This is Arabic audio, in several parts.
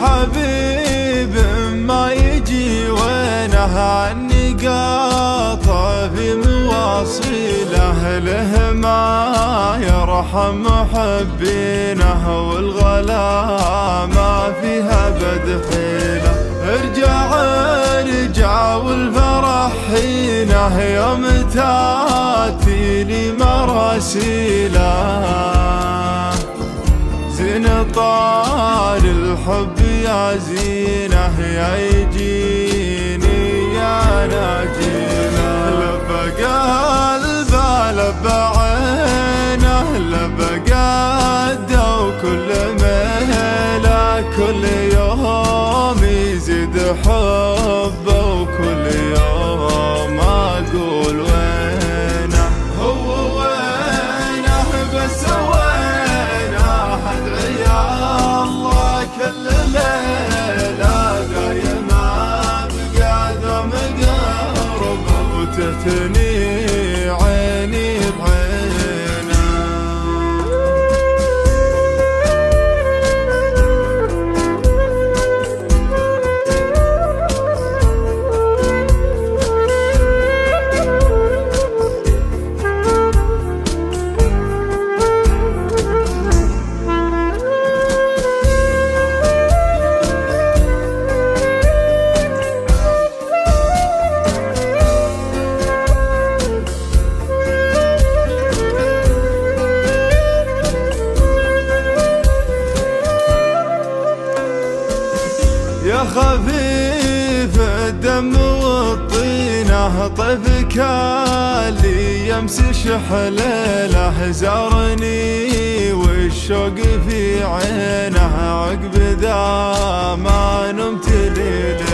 حبيب ما يجي وينه عني قاطع في مواصيله، له ما يرحم محبينه والغلا ما فيها بدحيله. ارجع والفرح حينه يوم تاتي لي مراسيله، زين طال الحب يا زينه يا يجيني يا ناجيله. لبى قلبه لبى عينه لبى قده وكل مهله، كل يوم يزيد حبه وكل يوم اقول وينه هو وينه بس وينه ادعي يا الله كل ليله دايما بقدم قربه وتهتني عيني بعينه. يا خفيف الدم والطينه طيفك اللي يمس شحليله، زارني والشوق في عينه عقب ذا ما نمت ليله.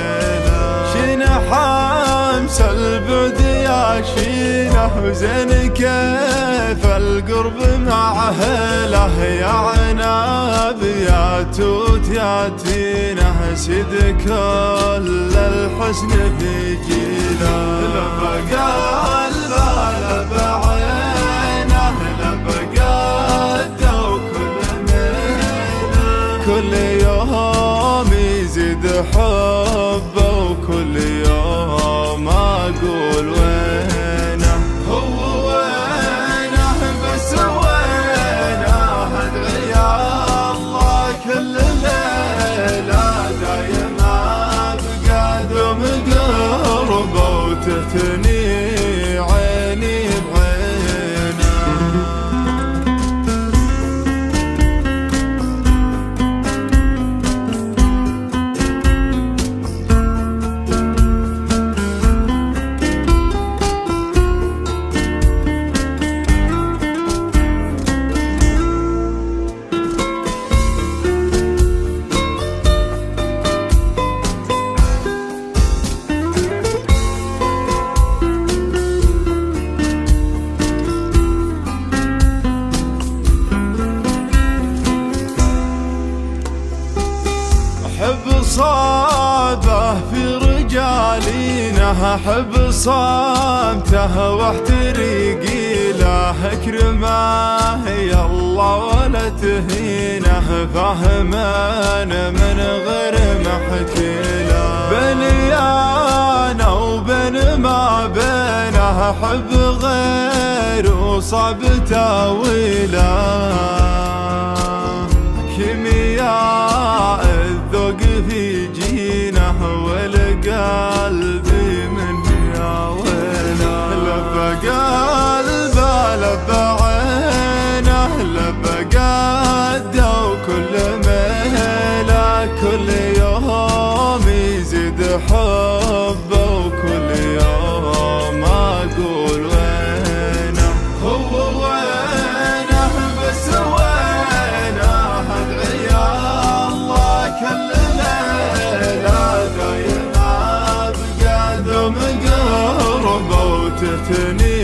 شينه حمس البعد يا شينه وزين كيف القرب مع اهله، يا عناب يا توت يا تينه سيد كل الحسن في جيله. لبى قلبه لبى عينه لبى قده وكل ميله، كل يوم يزيد حبه وكل يوم اقول وينه هو وينه بس وينه ادعي يا الله كل ليله دايما بقدم قربه وتهتني عيني بعينه. أحب صابه في رجالينه، أحب صامته واحترقي له، اكرمه يا الله ولا تهينه، فاهمان من غير محكيله. بيني انا وبين ما بينه احب غير وصعب تاويله، كيمياء الذوق في جينه والقلب من يا ويله. لبى قلبه لبى عينه لبى قده وكل مهله، كل يوم يزيد حبه وكل يوم اقول وينه هو وينه بس وينه ادعي يا الله كل ليله دايما بقدم قربه وتهتني